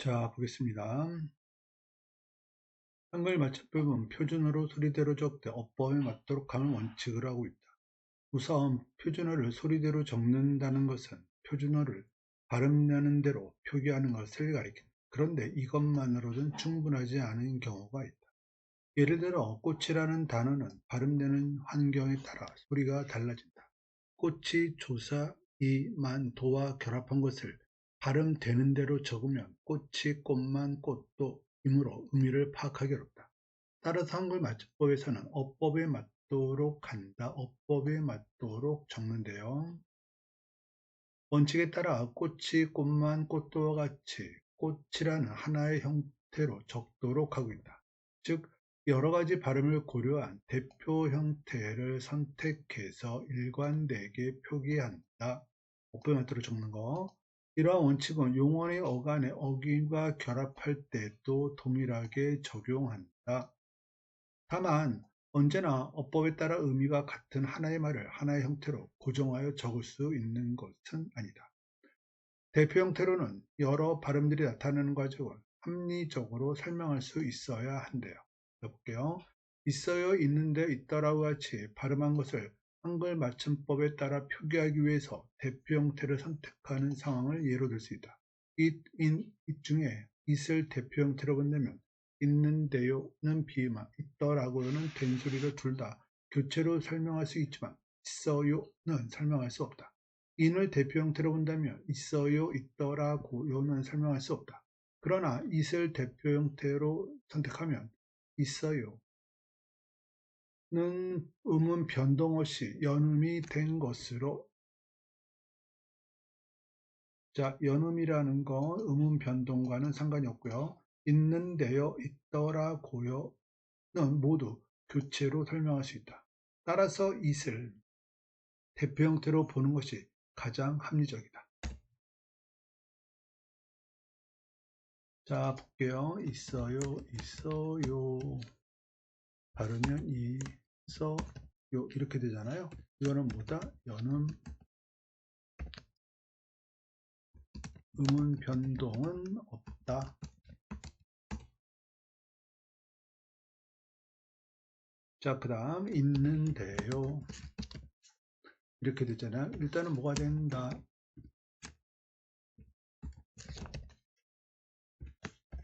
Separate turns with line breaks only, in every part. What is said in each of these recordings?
자, 보겠습니다. 한글 맞춤법은 표준어로 소리대로 적되 어법에 맞도록 하는 원칙을 하고 있다. 우선 표준어를 소리대로 적는다는 것은 표준어를 발음나는 대로 표기하는 것을 가리킨다. 그런데 이것만으로는 충분하지 않은 경우가 있다. 예를 들어 꽃이라는 단어는 발음되는 환경에 따라 소리가 달라진다. 꽃이 조사, 이, 만, 도와 결합한 것을 발음되는 대로 적으면 꽃이 꽃만 꽃도 이므로 의미를 파악하기 어렵다. 따라서 한글 맞춤법에서는 어법에 맞도록 한다. 어법에 맞도록 적는데요. 원칙에 따라 꽃이 꽃만 꽃도와 같이 꽃이라는 하나의 형태로 적도록 하고 있다. 즉 여러 가지 발음을 고려한 대표 형태를 선택해서 일관되게 표기한다. 어법에 맞도록 적는 거. 이러한 원칙은 용언의 어간의 어귀와 결합할 때도 동일하게 적용한다. 다만 언제나 어법에 따라 의미가 같은 하나의 말을 하나의 형태로 고정하여 적을 수 있는 것은 아니다. 대표 형태로는 여러 발음들이 나타나는 과정을 합리적으로 설명할 수 있어야 한대요. 볼게요. 있어요, 있는데, 있더라와 같이 발음한 것을 한글 맞춤법에 따라 표기하기 위해서 대표 형태를 선택하는 상황을 예로 들 수 있다. it, in, it 중에 it을 대표 형태로 본다면 있는데요는 비음화, 있더라고요는 된소리를 둘 다 교체로 설명할 수 있지만 있어요는 설명할 수 없다. in을 대표 형태로 본다면 있어요, 있더라고요는 설명할 수 없다. 그러나 it을 대표 형태로 선택하면 있어요는 음은 변동 없이 연음이 된 것으로, 자, 연음이라는 건 음은 변동과는 상관이 없고요. 있는데요, 있더라고요는 모두 교체로 설명할 수 있다. 따라서 it을 대표 형태로 보는 것이 가장 합리적이다. 자, 볼게요. 있어요, 있어요. 발음은 있어요. 이렇게 되잖아요. 이거는 뭐다? 연음, 음은 변동은 없다. 자, 그 다음 있는데요. 이렇게 되잖아요. 일단은 뭐가 된다?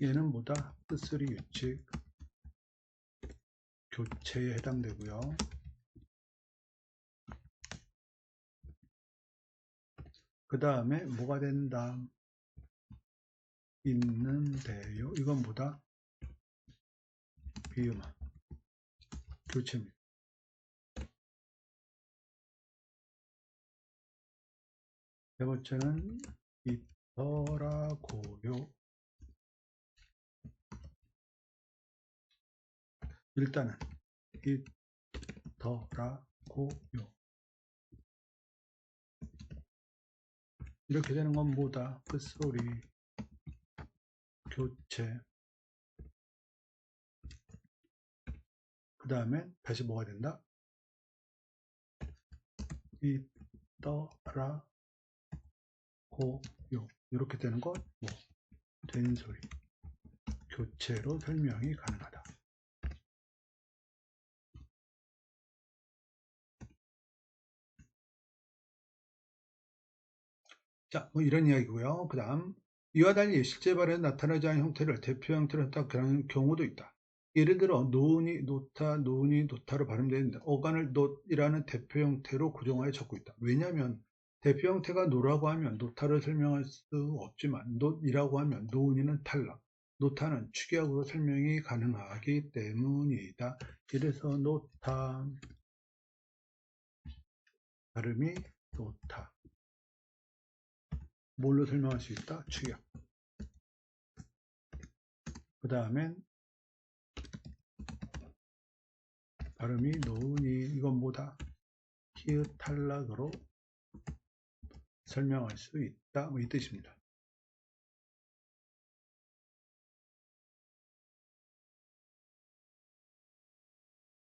얘는 뭐다? 뜻소리 규칙, 교체에 해당되고요. 그 다음에 뭐가 된다? 있는데요. 이건 뭐다? 비음화, 교체입니다. 네 번째는 있더라고요. 일단은 있더라고요. 이렇게 되는 건 뭐다? 끝소리, 교체. 그 다음에 다시 뭐가 된다? 있더라고요. 이렇게 되는 건 뭐? 된소리, 교체로 설명이 가능하다. 자, 뭐 이런 이야기고요. 그 다음 이와 달리 실제 발음에 나타나지 않은 형태를 대표 형태로 선택하는 경우도 있다. 예를 들어 노은이 노타, 노은이 노타로 발음되는데 어간을 not이라는 대표 형태로 고정하여 적고 있다. 왜냐하면 대표 형태가 노라고 하면 노타를 설명할 수 없지만 not이라고 하면 노은이는 탈락, 노타는 축약으로 설명이 가능하기 때문이다. 그래서 노타, 발음이 노타. 뭘로 설명할 수 있다? 축약. 그 다음엔 발음이 노은이, 이건 뭐다? 히읗 탈락으로 설명할 수 있다. 뭐 이 뜻입니다.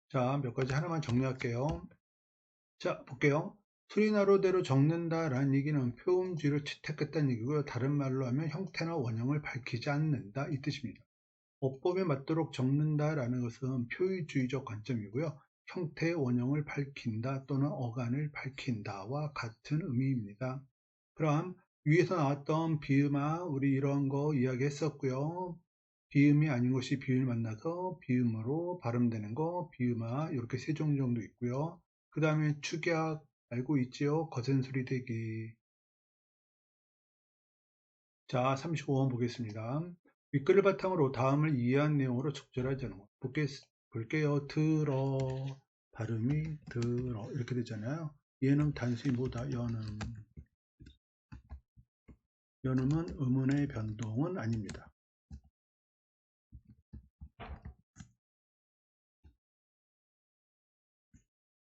자, 몇 가지 하나만 정리할게요. 자, 볼게요. 수리나로대로 적는다라는 얘기는 표음주의를 채택했다는 얘기고요. 다른 말로 하면 형태나 원형을 밝히지 않는다 이 뜻입니다. 어법에 맞도록 적는다라는 것은 표의주의적 관점이고요. 형태의 원형을 밝힌다 또는 어간을 밝힌다와 같은 의미입니다. 그럼 위에서 나왔던 비음아 우리 이런 거 이야기했었고요. 비음이 아닌 것이 비음을 만나서 비음으로 발음되는 거 비음아 이렇게 세 종 정도 있고요. 그 다음에 축약 알고 있지요? 거센 소리 대기. 자, 35번 보겠습니다. 윗글을 바탕으로 다음을 이해한 내용으로 적절하지 않은 것. 볼게요. 들어. 발음이 들어. 이렇게 되잖아요. 얘는 단순히 뭐다? 연음. 연음은 음운의 변동은 아닙니다.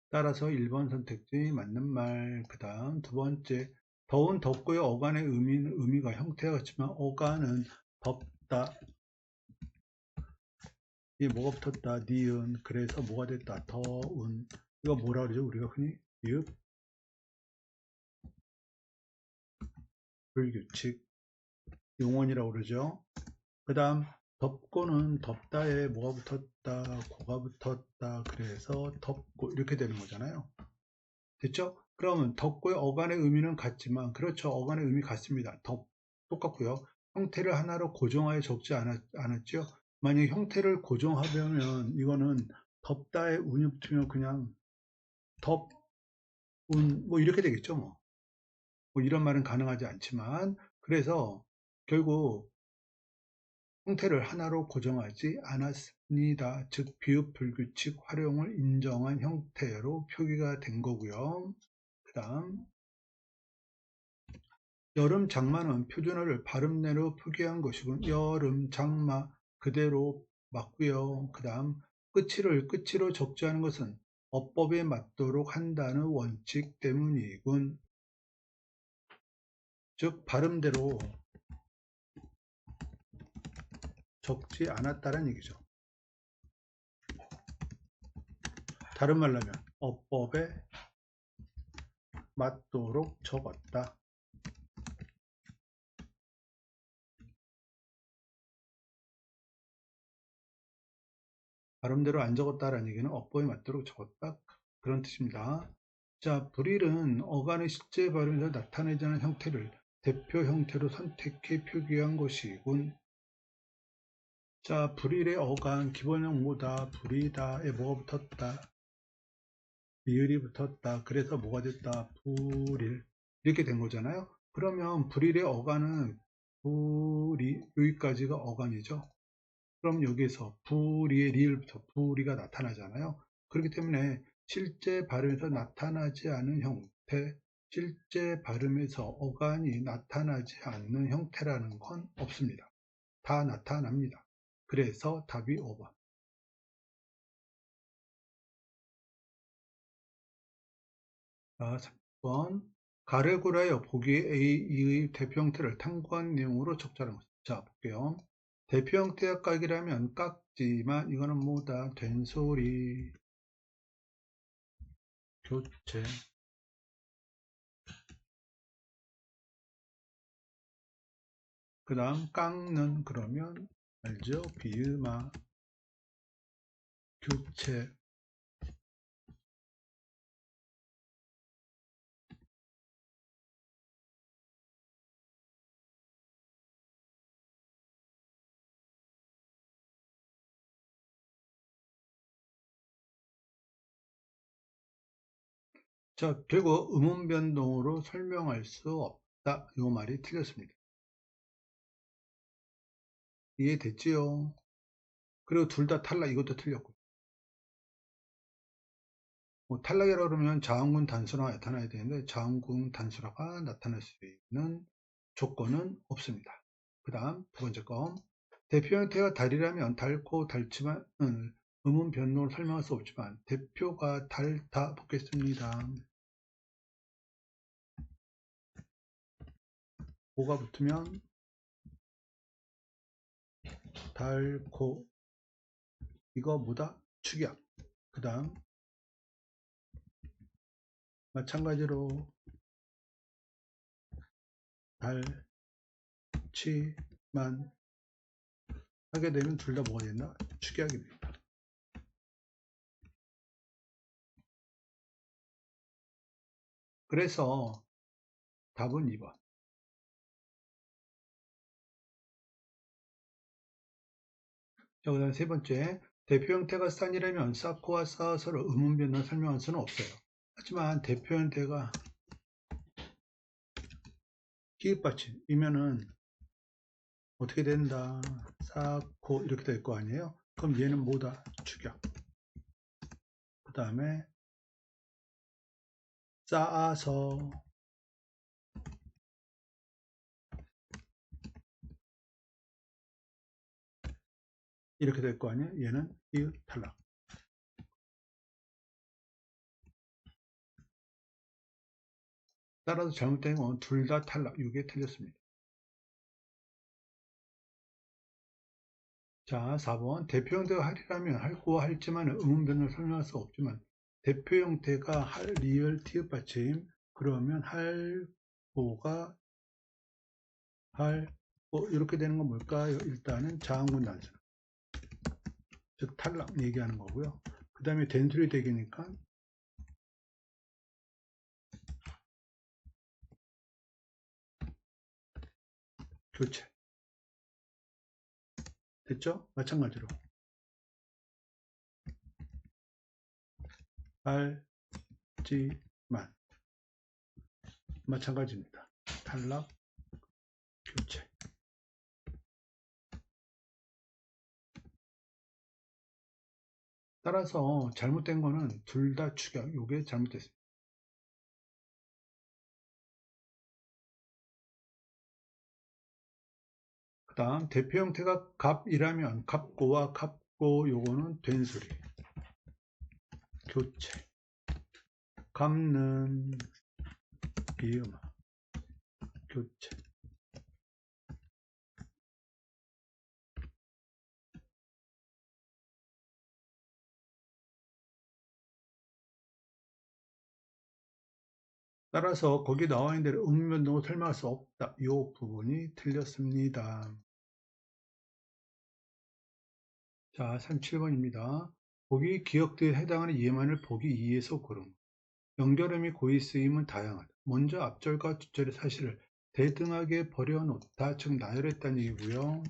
따라서 1번 선택지 맞는 말. 그 다음 두 번째. 더운 덥고의 어간의 의미가 형태가 같지만 어간은 덥다. 이 뭐가 붙었다? 니은. 그래서 뭐가 됐다? 더운. 이거 뭐라 그러죠? 우리가 흔히 읒 불규칙 용언이라고 그러죠. 그 다음 덥고는 덥다에 뭐가 붙었다? 고가 붙었다. 그래서 덥고 이렇게 되는 거잖아요. 됐죠? 그러면 덥고의 어간의 의미는 같지만 그렇죠. 어간의 의미 같습니다. 똑같고요. 형태를 하나로 고정하여 적지 않았죠. 만약 형태를 고정하려면 이거는 덥다의 운이 붙으면 그냥 덥 뭐 이렇게 되겠죠. 뭐 이런 말은 가능하지 않지만 그래서 결국 형태를 하나로 고정하지 않았습니다. 즉 비읍 불규칙 활용을 인정한 형태로 표기가 된 거고요. 그 다음 여름 장마는 표준어를 발음내로 표기한 것이군. 여름 장마 그대로 맞고요. 그 다음 끝으로 적지 않은 것은 어법에 맞도록 한다는 원칙 때문이군. 즉 발음대로 적지 않았다는 얘기죠. 다른 말로 하면 어법에 맞도록 적었다. 발음대로 안 적었다라는 얘기는 어법에 맞도록 적었다. 그런 뜻입니다. 자, 불일은 어간의 실제 발음에서 나타내지 않은 형태를 대표 형태로 선택해 표기한 것이군. 자, 불일의 어간 기본형 뭐다? 불이다에 뭐가 붙었다? 리을이 붙었다. 그래서 뭐가 됐다? 불일. 이렇게 된 거잖아요. 그러면 불일의 어간은 불이 여기까지가 어간이죠. 그럼 여기서 불이의 리을부터 불이가 나타나잖아요. 그렇기 때문에 실제 발음에서 나타나지 않은 형태, 실제 발음에서 어간이 나타나지 않는 형태라는 건 없습니다. 다 나타납니다. 그래서 답이 5번. 자, 3번. 가르고라여 보기에 A, E의 대표 형태를 탐구한 내용으로 적절한 것. 자, 볼게요. 대표 형태가 깍이라면 깍지만 이거는 뭐다? 된소리, 교체. 그 다음 깎는 그러면 알죠? 비음아, 교체. 자, 결국 음운 변동으로 설명할 수 없다. 이 말이 틀렸습니다. 이해됐지요? 그리고 둘 다 탈락, 이것도 틀렸고. 뭐 탈락이라고 그러면 자음군 단수화가 나타나야 되는데 자음군 단수화가 나타날 수 있는 조건은 없습니다. 그 다음 두 번째 거. 대표 형태가 달이라면 달고 달지만 음운 변동을 설명할 수 없지만 대표가 달다 보겠습니다. 뭐가 붙으면 달고 이거 뭐다? 축약. 그 다음 마찬가지로 달치만 하게 되면 둘 다 뭐가 된다? 축약이 된다. 그래서 답은 2번. 자, 그 다음 세 번째. 대표 형태가 싼이라면 쌓고와 쌓아서를 의문변으로 설명할 수는 없어요. 하지만 대표 형태가 기읍받침이면은 어떻게 된다? 쌓고 이렇게 될 거 아니에요? 그럼 얘는 뭐다? 축약. 그 다음에 쌓아서 이렇게 될 거 아니에요? 얘는 기읍 탈락. 따라서 잘못된 건 둘 다 탈락. 이게 틀렸습니다. 자, 4번. 대표 형태가 할이라면 할고 할지만 의문변으로 설명할 수 없지만 대표 형태가 할, 리을, 티읕 받침 그러면 할고가 할고 이렇게 되는 건 뭘까요? 일단은 자항문 단수. 즉 탈락 얘기하는 거고요. 그 다음에 된소리 대기니까 교체. 됐죠? 마찬가지로 알지만 마찬가지입니다. 탈락, 교체. 따라서 잘못된 거는 둘 다 축약. 요게 잘못됐습니다. 그 다음 대표 형태가 갑이라면 갑고와 갑고 요거는 된소리. 교체. 갑는 비음화. 교체. 따라서 거기 나와 있는 대로 음변동을 설명할 수 없다. 이 부분이 틀렸습니다. 자, 37번입니다. 보기 기억들에 해당하는 예만을 보기 2에서 고름. 연결음이 고이 쓰임은 다양하다. 먼저 앞절과 뒷절의 사실을 대등하게 버려놓다, 즉 나열했다는 얘기고요.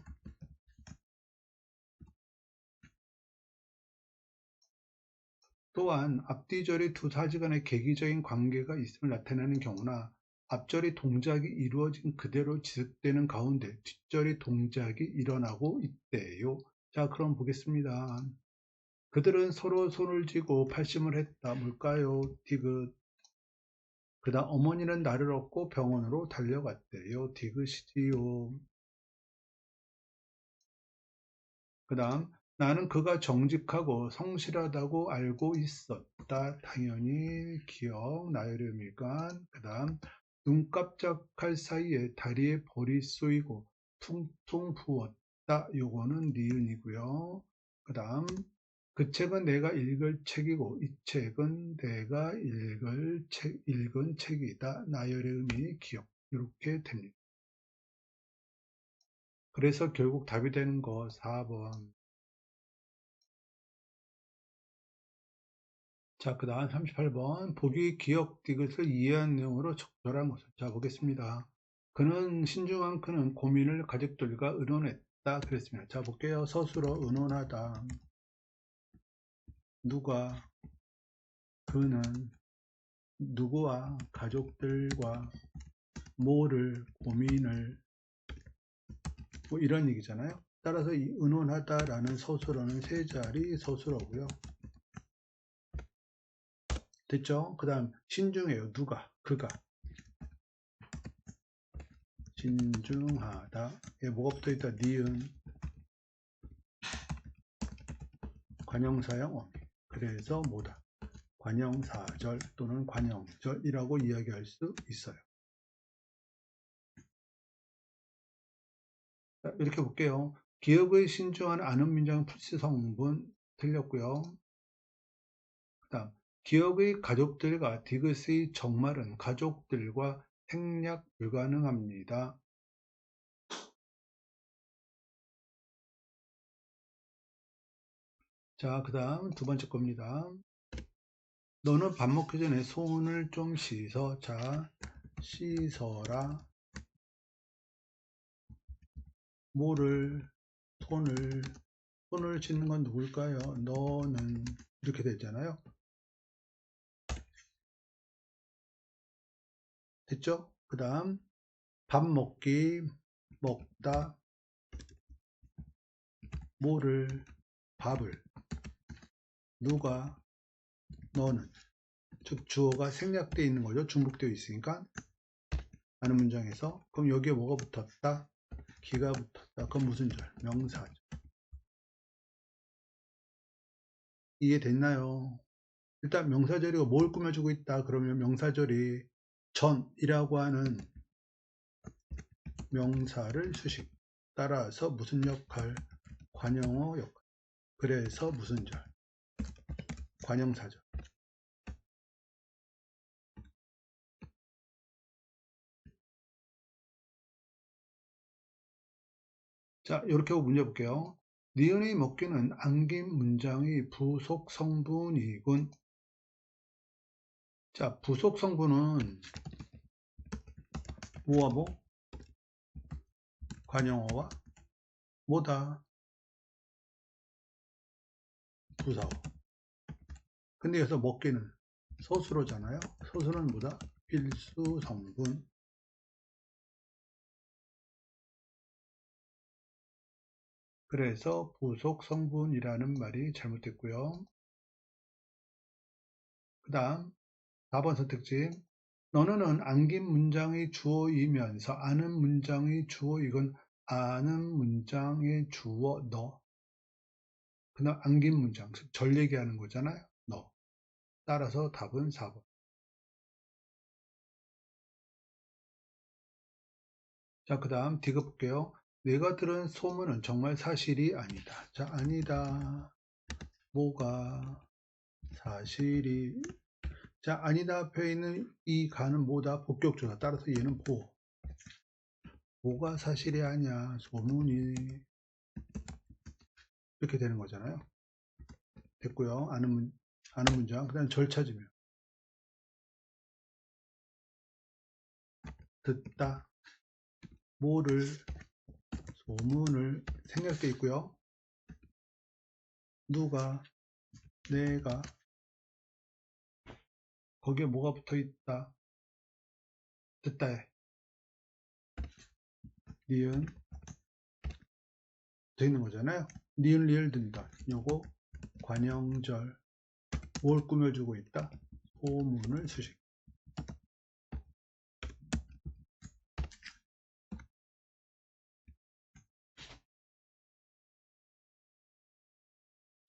또한 앞뒤절의 두 사지 간의 계기적인 관계가 있음을 나타내는 경우나 앞절의 동작이 이루어진 그대로 지속되는 가운데 뒷절의 동작이 일어나고 있대요. 자, 그럼 보겠습니다. 그들은 서로 손을 쥐고 팔심을 했다. 뭘까요? 디귿. 그 다음 어머니는 나를 얻고 병원으로 달려갔대요. 디귿이지요. 그 다음 나는 그가 정직하고 성실하다고 알고 있었다. 당연히 기억, 나열의 미간. 그 다음 눈 깜짝할 사이에 다리에 볼이 쏘이고 퉁퉁 부었다. 요거는 니은이고요. 그 다음 그 책은 내가 읽을 책이고 이 책은 내가 읽은 책이다. 나열의 의미 기억. 이렇게 됩니다. 그래서 결국 답이 되는 거 4번. 자, 그 다음 38번. 보기 기억 디귿을 이해한 내용으로 적절한 것을. 자, 보겠습니다. 그는 신중한 그는 고민을 가족들과 의논했다. 그랬습니다. 자, 볼게요. 서술어 의논하다. 누가 그는 누구와 가족들과 뭐를 고민을 뭐 이런 얘기잖아요. 따라서 이 의논하다라는 서술어는 세 자리 서술어고요. 됐죠? 그 다음 신중해요. 누가? 그가. 신중하다. 에 뭐가 붙어있다? 니은 관형사형 어미. 그래서 뭐다? 관형사절 또는 관형절이라고 이야기할 수 있어요. 자, 이렇게 볼게요. 기억의 신중한 아는 문장 풀시 성분 틀렸고요. 그 다음 기억의 가족들과 디귿의 정말은 가족들과 생략 불가능합니다. 자, 그 다음 두 번째 겁니다. 너는 밥 먹기 전에 손을 좀 씻어. 자, 씻어라. 뭐를? 손을 씻는 건 누굴까요? 너는 이렇게 됐잖아요. 됐죠? 그 다음 밥 먹기, 먹다, 뭐를? 밥을. 누가? 너는. 즉 주어가 생략되어 있는 거죠. 중복되어 있으니까. 라는 문장에서. 그럼 여기에 뭐가 붙었다? 기가 붙었다. 그럼 무슨 절? 명사죠. 이해됐나요? 일단 명사절이 뭘 꾸며주고 있다? 그러면 명사절이 전이라고 하는 명사를 수식. 따라서 무슨 역할? 관용어 역할. 그래서 무슨 절? 관형사절. 자, 이렇게 하고 문제 볼게요. 니은의 먹기는 안긴 문장의 부속 성분이군. 자, 부속 성분은 뭐와 뭐? 관형어와 뭐다? 부사어. 근데 여기서 먹기는 서술어잖아요. 서술어는 뭐다? 필수 성분. 그래서 부속 성분이라는 말이 잘못됐고요. 그 다음 4번 선택지. 너는 안긴 문장의 주어이면서 아는 문장의 주어. 이건 아는 문장의 주어 너. 그다음 안긴 문장, 즉 절 얘기하는 거잖아요. 너. 따라서 답은 4번. 자, 그 다음 디귿 볼게요. 내가 들은 소문은 정말 사실이 아니다. 자, 아니다. 뭐가 사실이. 자, 아니다 앞에 있는 이 가는 뭐다? 복격조사. 따라서 얘는 뭐가 사실이 아니야. 소문이. 이렇게 되는 거잖아요. 됐고요. 아는 문장. 그 다음 절 찾으면. 듣다. 뭐를? 소문을. 생략돼 있고요. 누가? 내가. 거기에 뭐가 붙어 있다? 듣다에. 니은. 돼 있는 거잖아요. 니은 리을 든다. 요거 관형절. 뭘 꾸며주고 있다? 소문을 수식.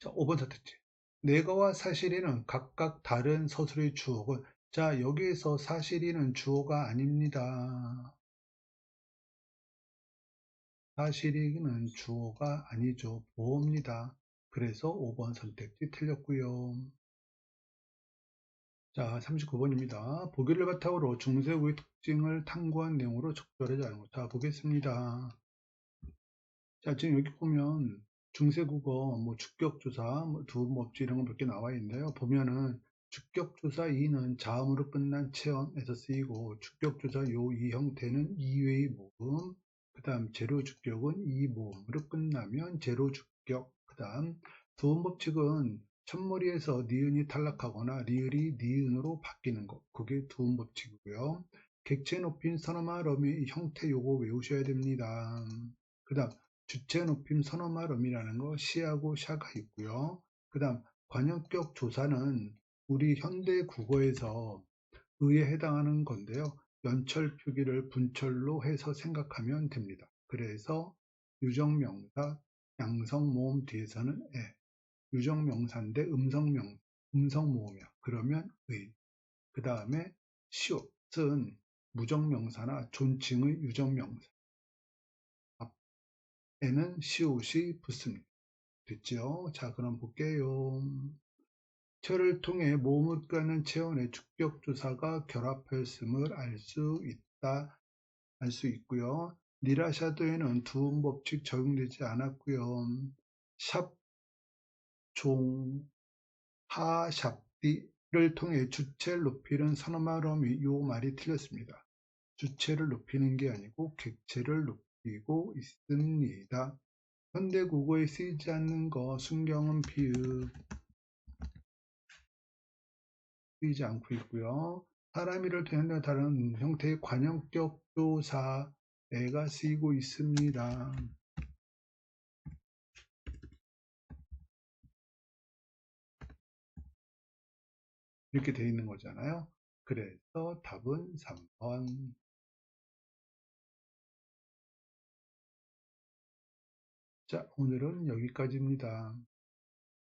자, 5번 선택지. 내가와 사실이는 각각 다른 서술의 주어군. 자, 여기에서 사실이는 주어가 아닙니다. 사실이는 주어가 아니죠. 보어입니다. 그래서 5번 선택지 틀렸고요. 자, 39번입니다. 보기를 바탕으로 중세구의 특징을 탐구한 내용으로 적절하지 않은 것. 자, 보겠습니다. 자, 지금 여기 보면 중세국어, 뭐 주격조사, 뭐 두음업지 이런 거 몇 개 나와 있는데요. 보면은 주격조사 2는 자음으로 끝난 체언에서 쓰이고, 주격조사 요 이 형태는 이외의 모음, 그 다음 제로주격은 이 모음으로 끝나면 제로주격, 그 다음 두음법칙은 첫머리에서 니은이 탈락하거나 리을이 니은으로 바뀌는 것, 그게 두음법칙이고요. 객체 높임 서너마 러미 형태 요거 외우셔야 됩니다. 그 다음 주체 높임 선어말음이라는 거 시하고 샤가 있고요. 그 다음 관형격 조사는 우리 현대 국어에서 의에 해당하는 건데요. 연철 표기를 분철로 해서 생각하면 됩니다. 그래서 유정명사, 양성모음 뒤에서는 에, 유정명사인데 음성모음이야. 그러면 의. 그 다음에 시옷은 무정명사나 존칭의 유정명사. 에는 시옷이 붙습니다. 됐죠? 자, 그럼 볼게요. 를 통해 모묵가는 체온의 축격조사가 결합하였음을 알 수 있고요. 니라샤도에는 두음 법칙 적용되지 않았고요. 샵, 종, 하, 샵디를 통해 주체를 높이는 선어마럼이 요 말이 틀렸습니다. 주체를 높이는 게 아니고 객체를 높이고 있습니다. 현대 국어에 쓰이지 않는 거 순경은 비읍 쓰이지 않고 있고요. 사람이를 되는 다른 형태의 관형격 조사애가 쓰이고 있습니다. 이렇게 되어 있는 거잖아요. 그래서 답은 3번. 자, 오늘은 여기까지입니다.